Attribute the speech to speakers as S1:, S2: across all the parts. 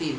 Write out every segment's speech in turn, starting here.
S1: 3।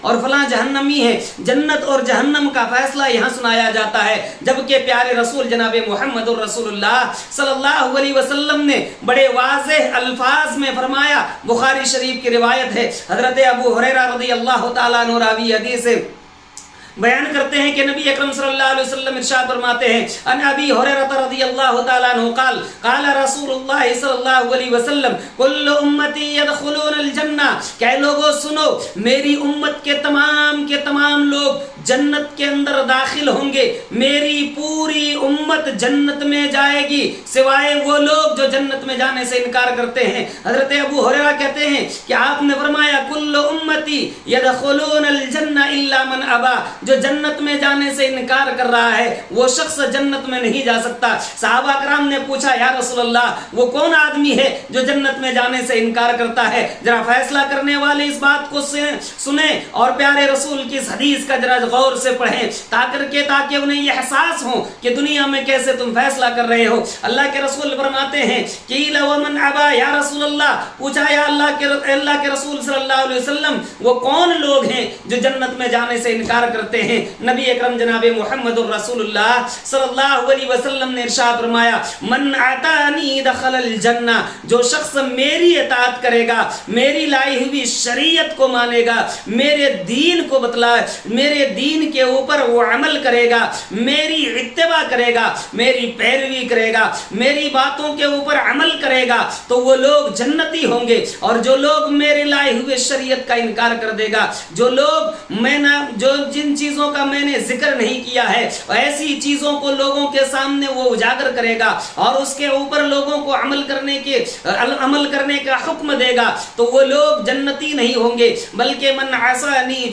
S1: اور فلاں جہنمی ہیں. جنت اور جہنم کا فیصلہ یہاں سنایا جاتا ہے، جبکہ پیارے رسول جناب محمد الرسول اللہ صلی اللہ علیہ وسلم نے بڑے واضح الفاظ میں فرمایا. بخاری شریف کی روایت ہے، حضرت ابو ہریرہ رضی اللہ تعالیٰ عنہ راوی حدیث بیان کرتے ہیں کہ نبی اکرم صلی اللہ علیہ وسلم ارشاد فرماتے ہیں، ان ابی ہریرہ رضی اللہ تعالیٰ عنہ قال قال رسول اللہ صلی اللہ علیہ وسلم کل امتی يدخلون الجنہ، کہ لوگوں سنو، میری امت کے تمام لوگ جنت کے اندر داخل ہوں گے. میری پوری امت جنت میں جائے گی سوائے وہ لوگ جو جنت میں جانے سے انکار کرتے ہیں. حضرت ابو ہریرہ کہتے ہیں کہ آپ نے فرمایا کل امتی يدخلون الجنہ الا من ابا، جو جنت میں جانے سے انکار کر رہا ہے وہ شخص جنت میں نہیں جا سکتا. صحابہ کرام نے پوچھا یا رسول اللہ وہ کون آدمی ہے جو جنت میں جانے سے انکار کرتا ہے؟ ذرا فیصلہ کرنے والے اس بات کو سنیں اور پیارے رسول کی اس حدیث کا ذرا غور سے پڑھیں تاکہ انہیں یہ احساس ہو کہ دنیا میں کیسے تم فیصلہ کر رہے ہو. اللہ کے رسول فرماتے ہیں قیل ومن ابا، یا رسول اللہ پوچھا یا اللہ کے رسول صلی اللہ علیہ وسلم وہ کون لوگ ہیں جو جنت میں جانے سے انکار کرتے ہیں؟ نبی اکرم جناب محمد الرسول اللہ صلی اللہ علیہ وسلم نے ارشاد فرمایا من اطاعنی دخل الجنہ، جو شخص میری اطاعت کرے گا، میری لائی ہوئی شریعت کو مانے گا، میرے دین کو بتلائے، میرے دین کے اوپر وہ عمل کرے گا، میری اتباع کرے گا، میری پیروی کرے گا، میری باتوں کے اوپر عمل کرے گا تو وہ لوگ جنتی ہوں گے. اور جو لوگ میرے لائے ہوئے شریعت کا انکار کر دے گا، جو لوگ جو جن چیزوں کا میں نے ذکر نہیں کیا ہے ایسی چیزوں کو لوگوں کے سامنے وہ اجاگر کرے گا اور اس کے اوپر لوگوں کو عمل کرنے کا حکم دے گا تو وہ لوگ جنتی نہیں ہوں گے بلکہ من عصانی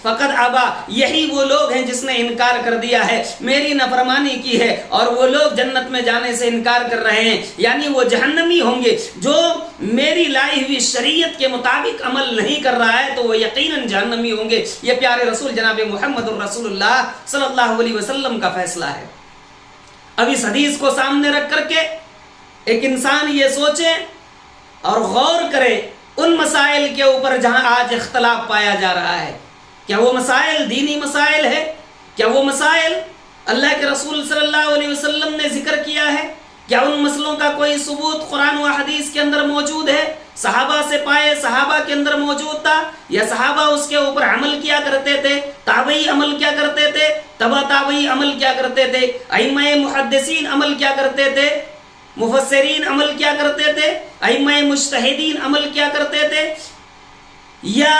S1: فقد ابا، یہی وہ لوگ ہیں جس نے انکار کر دیا ہے، میری نافرمانی کی ہے اور وہ لوگ جنت میں جانے سے انکار کر رہے ہیں. یعنی وہ جہنمی ہوں گے. جو میری لائی ہوئی شریعت کے مطابق عمل نہیں کر رہا ہے تو وہ یقیناً جہنمی ہوں گے. یہ پیارے رسول جناب محمد الرسول اللہ صلی اللہ علیہ وسلم کا فیصلہ ہے. اب اس حدیث کو سامنے رکھ کر کے ایک انسان یہ سوچے اور غور کرے ان مسائل کے اوپر جہاں آج اختلاف پایا جا رہا ہے. کیا وہ مسائل دینی مسائل ہے؟ کیا وہ مسائل اللہ کے رسول صلی اللہ علیہ وسلم نے ذکر کیا ہے؟ کیا ان مسئلوں کا کوئی ثبوت قرآن و حدیث کے اندر موجود ہے؟ صحابہ سے پائے، صحابہ کے اندر موجود تھا یا صحابہ اس کے اوپر عمل کیا کرتے تھے، تابعی عمل کیا کرتے تھے، تبع تابعی عمل کیا کرتے تھے، ائمہ محدثین عمل کیا کرتے تھے، مفسرین عمل کیا کرتے تھے، ائمہ مجتہدین عمل کیا کرتے تھے، یا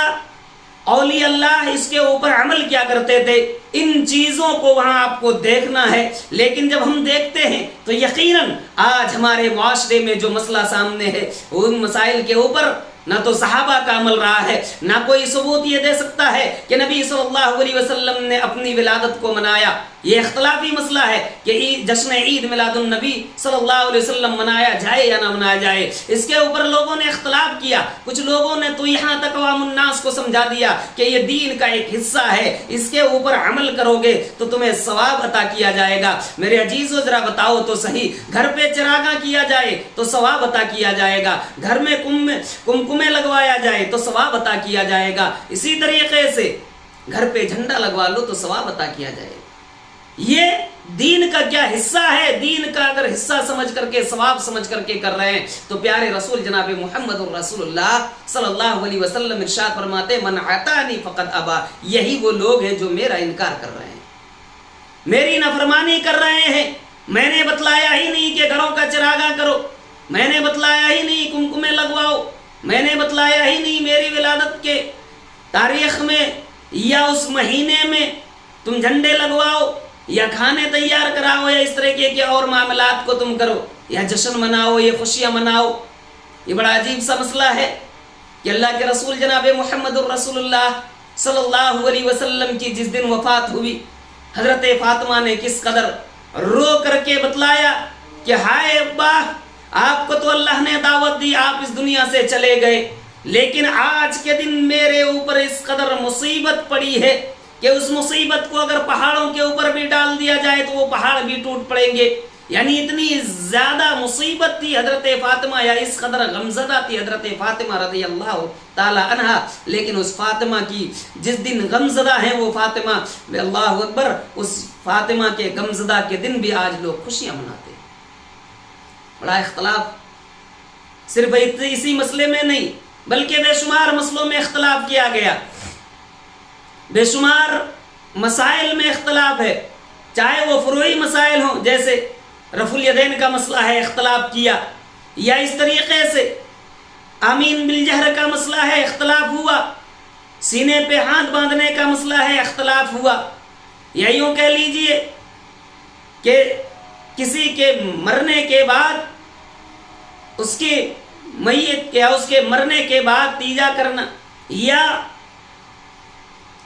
S1: اولیاء اللہ اس کے اوپر عمل کیا کرتے تھے؟ ان چیزوں کو وہاں آپ کو دیکھنا ہے. لیکن جب ہم دیکھتے ہیں تو یقیناً آج ہمارے معاشرے میں جو مسئلہ سامنے ہے ان مسائل کے اوپر نہ تو صحابہ کا عمل رہا ہے، نہ کوئی ثبوت یہ دے سکتا ہے کہ نبی صلی اللہ علیہ وسلم نے اپنی ولادت کو منایا. یہ اختلافی مسئلہ ہے کہ جشن عید میلاد النبی صلی اللہ علیہ وسلم منایا جائے یا نہ منایا جائے. اس کے اوپر لوگوں نے اختلاف کیا. کچھ لوگوں نے تو یہاں تک عوام الناس کو سمجھا دیا کہ یہ دین کا ایک حصہ ہے، اس کے اوپر عمل کرو گے تو تمہیں ثواب عطا کیا جائے گا. میرے عزیزو ذرا بتاؤ تو صحیح، گھر پہ چراغاں کیا جائے تو ثواب عطا کیا جائے گا، گھر میں کمکمے لگوایا جائے تو ثواب عطا کیا جائے گا، اسی طریقے سے گھر پہ جھنڈا لگوا لو تو ثواب عطا کیا جائے گا. یہ دین کا کیا حصہ ہے؟ دین کا اگر حصہ سمجھ کر کے، ثواب سمجھ کر کے کر رہے ہیں تو پیارے رسول جناب محمد الرسول اللہ صلی اللہ علیہ وسلم ارشاد فرماتے من اطاعنی فقد ابا، یہی وہ لوگ ہیں جو میرا انکار کر رہے ہیں، میری نافرمانی کر رہے ہیں. میں نے بتلایا ہی نہیں کہ گھروں کا چراغاں کرو، میں نے بتلایا ہی نہیں کمکمے لگواؤ، میں نے بتلایا ہی نہیں میری ولادت کے تاریخ میں یا اس مہینے میں تم جھنڈے لگواؤ یا کھانے تیار کراؤ یا اس طریقے کے اور معاملات کو تم کرو یا جشن مناؤ یا خوشیاں مناؤ. یہ بڑا عجیب سا مسئلہ ہے کہ اللہ کے رسول جناب محمد الرسول اللہ صلی اللہ علیہ وسلم کی جس دن وفات ہوئی حضرت فاطمہ نے کس قدر رو کر کے بتلایا کہ ہائے ابا، آپ کو تو اللہ نے دعوت دی، آپ اس دنیا سے چلے گئے، لیکن آج کے دن میرے اوپر اس قدر مصیبت پڑی ہے کہ اس مصیبت کو اگر پہاڑوں کے اوپر بھی ڈال دیا جائے تو وہ پہاڑ بھی ٹوٹ پڑیں گے. یعنی اتنی زیادہ مصیبت تھی حضرت فاطمہ، یا اس قدر غمزدہ تھی حضرت فاطمہ رضی اللہ تعالی عنہا، لیکن اس فاطمہ کی جس دن غمزدہ ہیں وہ فاطمہ، اللہ اکبر، اس فاطمہ کے غمزدہ کے دن بھی آج لوگ خوشیاں مناتے ہیں۔ بڑا اختلاف صرف اسی مسئلے میں نہیں بلکہ بے شمار مسئلوں میں اختلاف کیا گیا، بے شمار مسائل میں اختلاف ہے، چاہے وہ فروعی مسائل ہوں، جیسے رفع الیدین کا مسئلہ ہے اختلاف کیا، یا اس طریقے سے آمین بالجہر کا مسئلہ ہے اختلاف ہوا، سینے پہ ہاتھ باندھنے کا مسئلہ ہے اختلاف ہوا، یا یوں کہہ لیجئے کہ کسی کے مرنے کے بعد اس کی میت یا اس کے مرنے کے بعد تیجا کرنا، یا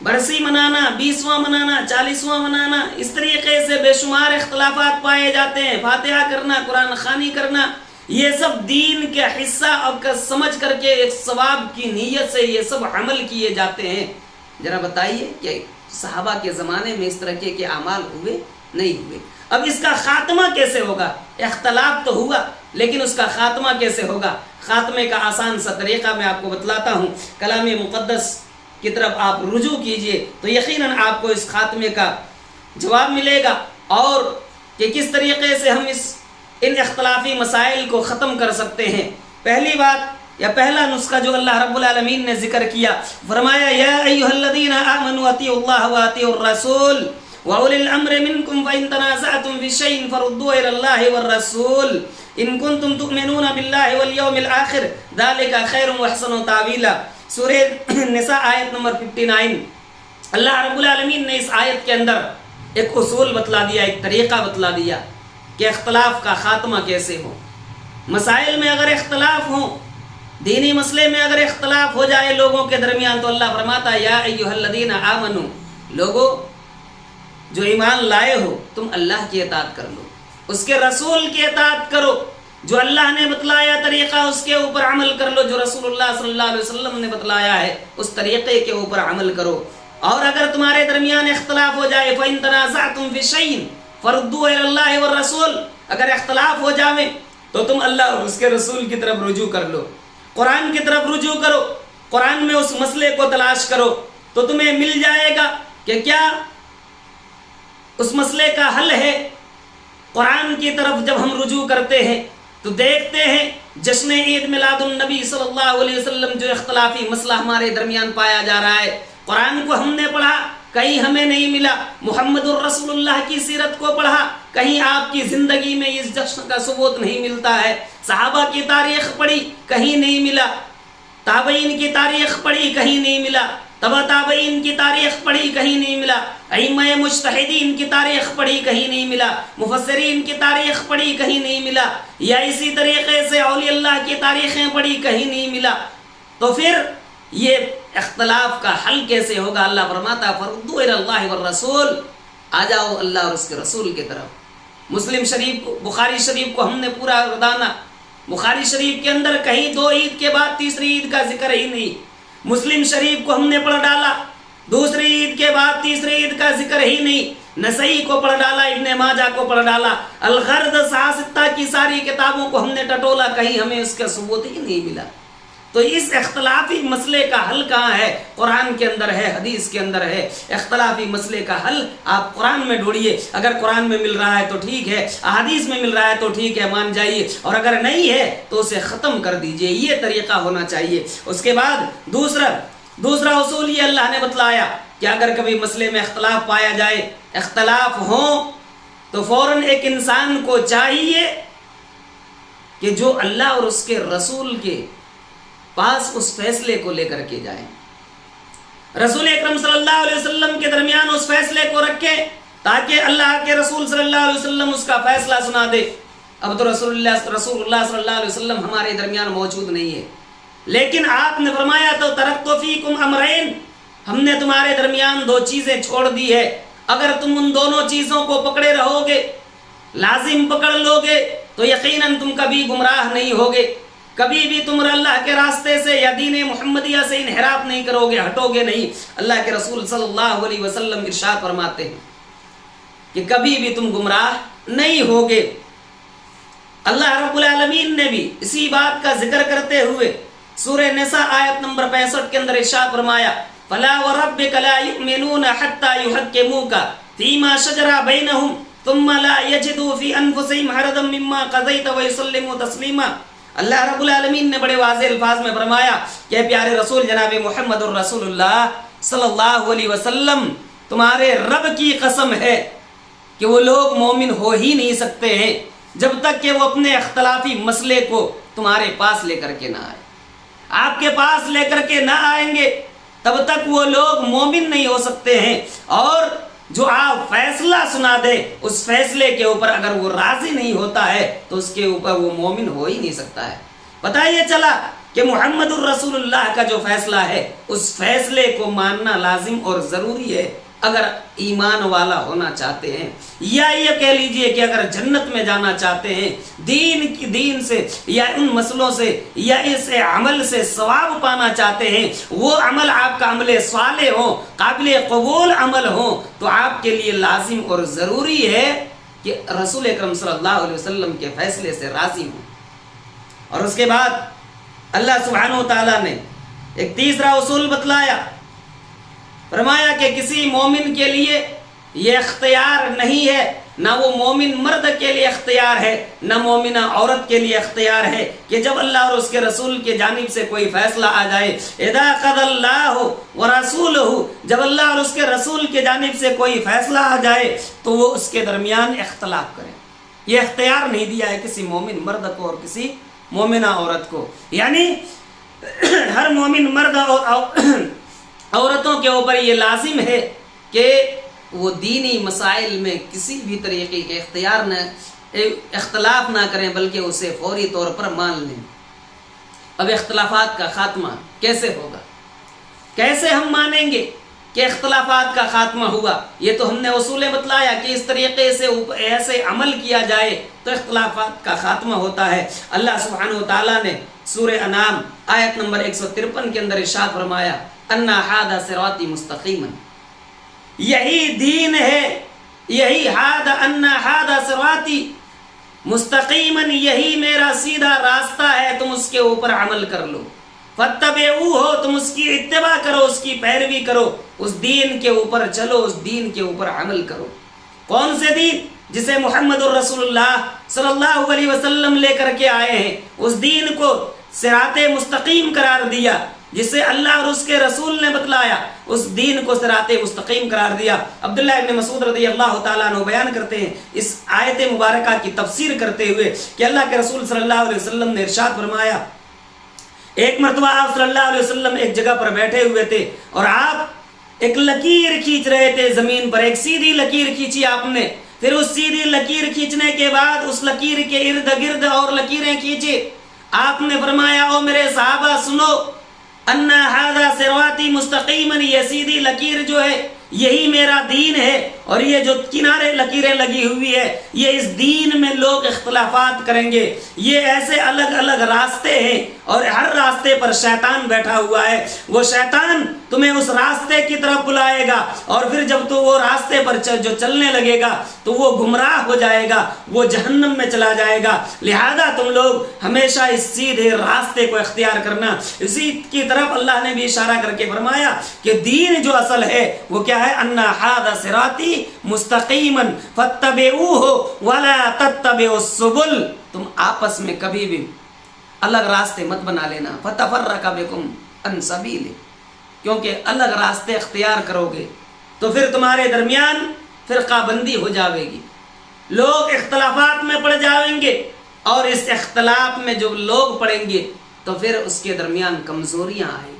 S1: برسی منانا، 20واں منانا، 40واں منانا، اس طریقے سے بے شمار اختلافات پائے جاتے ہیں، فاتحہ کرنا، قرآن خوانی کرنا، یہ سب دین کے حصہ اور سمجھ کر کے ایک ثواب کی نیت سے یہ سب عمل کیے جاتے ہیں۔ ذرا بتائیے کہ صحابہ کے زمانے میں اس طرح کے اعمال ہوئے نہیں ہوئے؟ اب اس کا خاتمہ کیسے ہوگا؟ اختلاف تو ہوا لیکن اس کا خاتمہ کیسے ہوگا؟ خاتمے کا آسان سا طریقہ میں آپ کو بتلاتا ہوں، کلام مقدس کی طرف آپ رجوع کیجئے تو یقیناً آپ کو اس خاتمے کا جواب ملے گا، اور کہ کس طریقے سے ہم ان اختلافی مسائل کو ختم کر سکتے ہیں۔ پہلی بات یا پہلا نسخہ جو اللہ رب العالمین نے ذکر کیا، فرمایا یا ایھا الذین آمنوا اطیعوا اللہ واطیعوا الرسول وَأُولِي الْأَمْرِ مِنْكُمْ فَإِنْ تَنَازَعْتُمْ فِي شَيْءٍ فَرُدُّوهُ إِلَى اللَّهِ وَالرَّسُولِ إِن كُنتُمْ تُؤْمِنُونَ بِاللَّهِ وَالْيَوْمِ الْآخِرِ ذَلِكَ خَيْرٌ وَأَحْسَنُ تَأْوِيلًا۔ سورہ نساء آیت نمبر 59۔ اللہ رب العالمین نے اس آیت کے اندر ایک اصول بتلا دیا، ایک طریقہ بتلا دیا کہ اختلاف کا خاتمہ کیسے ہو۔ مسائل میں اگر اختلاف ہوں، دینی مسئلے میں اگر اختلاف ہو جائے لوگوں کے درمیان، تو اللہ فرماتا ہے یا ایھا الذین آمنوا، لوگوں جو ایمان لائے ہو تم اللہ کی اطاعت کر لو، اس کے رسول کی اطاعت کرو، جو اللہ نے بتلایا طریقہ اس کے اوپر عمل کر لو، جو رسول اللہ صلی اللہ علیہ وسلم نے بتلایا ہے اس طریقے کے اوپر عمل کرو۔ اور اگر تمہارے درمیان اختلاف ہو جائے فَإِن تَنَازَعْتُمْ فِي شَيْءٍ فَرُدُّوهُ إِلَى اللَّهِ وَالرَّسُولِ، اگر اختلاف ہو جاوے تو تم اللہ اور اس کے رسول کی طرف رجوع کر لو، قرآن کی طرف رجوع کرو، قرآن میں اس مسئلے کو تلاش کرو تو تمہیں مل جائے گا کہ کیا اس مسئلے کا حل ہے۔ قرآن کی طرف جب ہم رجوع کرتے ہیں تو دیکھتے ہیں جشن عید میلاد النبی صلی اللہ علیہ وسلم جو اختلافی مسئلہ ہمارے درمیان پایا جا رہا ہے، قرآن کو ہم نے پڑھا، کہیں ہمیں نہیں ملا، محمد الرسول اللہ کی سیرت کو پڑھا، کہیں آپ کی زندگی میں اس جشن کا ثبوت نہیں ملتا ہے، صحابہ کی تاریخ پڑھی کہیں نہیں ملا، تابعین کی تاریخ پڑھی کہیں نہیں ملا، تبع تابعین کی تاریخ پڑھی کہیں نہیں ملا، ائمہ مجتہدین کی تاریخ پڑھی کہیں نہیں ملا، مفسرین کی تاریخ پڑھی کہیں نہیں ملا، یا اسی طریقے سے اولیاء اللہ کی تاریخیں پڑھی کہیں نہیں ملا، تو پھر یہ اختلاف کا حل کیسے ہوگا؟ اللہ فرماتا فردوا الی اللہ والرسول، آ جاؤ اللہ اور اس کے رسول کی طرف۔ مسلم شریف کو، بخاری شریف کو ہم نے پورا گردانا، بخاری شریف کے اندر کہیں دو عید کے بعد تیسری عید کا ذکر ہی نہیں، مسلم شریف کو ہم نے پڑھ ڈالا، دوسری عید کے بعد تیسری عید کا ذکر ہی نہیں، نسائی کو پڑھ ڈالا، ابن ماجہ کو پڑھ ڈالا، الغرض ساستہ کی ساری کتابوں کو ہم نے ٹٹولا، کہیں ہمیں اس کا ثبوت ہی نہیں ملا۔ تو اس اختلافی مسئلے کا حل کہاں ہے؟ قرآن کے اندر ہے، حدیث کے اندر ہے۔ اختلافی مسئلے کا حل آپ قرآن میں ڈھونڈیے، اگر قرآن میں مل رہا ہے تو ٹھیک ہے، احادیث میں مل رہا ہے تو ٹھیک ہے، مان جائیے، اور اگر نہیں ہے تو اسے ختم کر دیجئے، یہ طریقہ ہونا چاہیے۔ اس کے بعد دوسرا اصول یہ اللہ نے بتلایا کہ اگر کبھی مسئلے میں اختلاف پایا جائے، اختلاف ہوں تو فوراً ایک انسان کو چاہیے کہ جو اللہ اور اس کے رسول کے پاس اس فیصلے کو لے کر کے جائیں، رسول اکرم صلی اللہ علیہ وسلم کے درمیان اس فیصلے کو رکھیں تاکہ اللہ کے رسول صلی اللہ علیہ وسلم اس کا فیصلہ سنا دے۔ اب تو رسول اللہ صلی اللہ علیہ وسلم ہمارے درمیان موجود نہیں ہے، لیکن آپ نے فرمایا تو ترکت فیکم امرین، ہم نے تمہارے درمیان دو چیزیں چھوڑ دی ہے، اگر تم ان دونوں چیزوں کو پکڑے رہو گے، لازم پکڑ لو گے، تو یقیناً تم کبھی گمراہ نہیں ہوگے، کبھی بھی تم اللہ کے راستے سے یا دین محمدیہ سے انحراف نہیں کرو گے، ہٹو گے نہیں۔ اللہ کے رسول صلی اللہ علیہ وسلم ارشاد فرماتے ہیں کہ کبھی بھی تم گمراہ نہیں ہوگے۔ اللہ رب العالمین نے بھی اسی بات کا ذکر کرتے ہوئے سورہ نساء آیت نمبر 65 کے اندر ارشاد فرمایا فلا وربک لا یؤمنون حتی یحکموک فیما شجر بینہم ثم لا یجدوا فی انفسہم حرجا مما قضیت ویسلموا تسلیما۔ اللہ رب العالمین نے بڑے واضح الفاظ میں فرمایا کہ پیارے رسول جناب محمد الرسول اللہ صلی اللہ علیہ وسلم تمہارے رب کی قسم ہے کہ وہ لوگ مومن ہو ہی نہیں سکتے ہیں جب تک کہ وہ اپنے اختلافی مسئلے کو تمہارے پاس لے کر کے نہ آئے۔ آپ کے پاس لے کر کے نہ آئیں گے تب تک وہ لوگ مومن نہیں ہو سکتے ہیں، اور جو آپ فیصلہ سنا دے اس فیصلے کے اوپر اگر وہ راضی نہیں ہوتا ہے تو اس کے اوپر وہ مومن ہو ہی نہیں سکتا ہے۔ پتہ یہ چلا کہ محمد الرسول اللہ کا جو فیصلہ ہے اس فیصلے کو ماننا لازم اور ضروری ہے اگر ایمان والا ہونا چاہتے ہیں، یا یہ کہہ لیجئے کہ اگر جنت میں جانا چاہتے ہیں، دین سے یا ان مسئلوں سے یا اس عمل سے ثواب پانا چاہتے ہیں، وہ عمل آپ کا عمل صالح ہو، قابل قبول عمل ہو، تو آپ کے لیے لازم اور ضروری ہے کہ رسول اکرم صلی اللہ علیہ وسلم کے فیصلے سے راضی ہوں۔ اور اس کے بعد اللہ سبحانہ و تعالیٰ نے ایک تیسرا اصول بتلایا، فرمایا کہ کسی مومن کے لیے یہ اختیار نہیں ہے، نہ وہ مومن مرد کے لیے اختیار ہے نہ مومنہ عورت کے لیے اختیار ہے کہ جب اللہ اور اس کے رسول کی جانب سے کوئی فیصلہ آ جائے، اذا قضى اللہ ورسولہ، جب اللہ اور اس کے رسول کی جانب سے کوئی فیصلہ آ جائے تو وہ اس کے درمیان اختلاف کریں۔ یہ اختیار نہیں دیا ہے کسی مومن مرد کو اور کسی مومنہ عورت کو، یعنی ہر مومن مرد اور عورتوں کے اوپر یہ لازم ہے کہ وہ دینی مسائل میں کسی بھی طریقے کے اختلاف نہ کریں بلکہ اسے فوری طور پر مان لیں۔ اب اختلافات کا خاتمہ کیسے ہوگا؟ کیسے ہم مانیں گے کہ اختلافات کا خاتمہ ہوا؟ یہ تو ہم نے اصول بتلایا کہ اس طریقے سے ایسے عمل کیا جائے تو اختلافات کا خاتمہ ہوتا ہے۔ اللہ سبحانہ و تعالیٰ نے سورہ انعام آیت نمبر 153 کے اندر ارشاد فرمایا ان ھذا صراطی مستقیما، یہی دین ہے، یہی ان ھذا صراطی مستقیما، یہی میرا سیدھا راستہ ہے، تم اس کے اوپر عمل کر لو، فاتبعوہ، تم اس کی اتباع کرو، اس کی پیروی کرو، اس دین کے اوپر چلو، اس دین کے اوپر عمل کرو۔ کون سے دین؟ جسے محمد الرسول اللہ صلی اللہ علیہ وسلم لے کر کے آئے ہیں، اس دین کو صراط مستقیم قرار دیا، جسے اللہ اور اس کے رسول نے بتلایا، اس دین کو صراط مستقیم قرار دیا۔ عبداللہ ابن مسعود رضی اللہ تعالیٰ عنہ بیان کرتے ہیں اس آیت مبارکہ کی تفسیر کرتے ہوئے کہ اللہ کے رسول صلی اللہ علیہ وسلم نے ارشاد فرمایا، ایک مرتبہ آپ صلی اللہ علیہ وسلم ایک جگہ پر بیٹھے ہوئے تھے اور آپ ایک لکیر کھینچ رہے تھے زمین پر، ایک سیدھی لکیر کھینچی آپ نے، پھر اس سیدھی لکیر کھینچنے کے بعد اس لکیر کے ارد گرد اور لکیریں کھینچی۔ آپ نے فرمایا او میرے صحابہ سنو، ان ھذا صراطی مستقیما، یہ سیدھی لکیر جو ہے یہی میرا دین ہے، اور یہ جو کنارے لکیریں لگی ہوئی ہے یہ اس دین میں لوگ اختلافات کریں گے، یہ ایسے الگ الگ راستے ہیں اور ہر راستے پر شیطان بیٹھا ہوا ہے، وہ شیطان تمہیں اس راستے کی طرف بلائے گا اور پھر جب تو وہ راستے پر جو چلنے لگے گا تو وہ گمراہ ہو جائے گا، وہ جہنم میں چلا جائے گا، لہذا تم لوگ ہمیشہ اس سیدھے راستے کو اختیار کرنا۔ اسی کی طرف اللہ نے بھی اشارہ کر کے فرمایا کہ دین جو اصل ہے وہ کیا ہے، ان ھذا صراطی مستقیما فاتبعوہ ولا تتبعوا السبل، تم آپس میں کبھی بھی الگ راستے مت بنا لینا، فتفرق بکم عن سبیلہ، کیونکہ الگ راستے اختیار کرو گے تو پھر تمہارے درمیان فرقہ بندی ہو جاوے گی، لوگ اختلافات میں پڑ جائیں گے، اور اس اختلاف میں جو لوگ پڑیں گے تو پھر اس کے درمیان کمزوریاں آئیں گی۔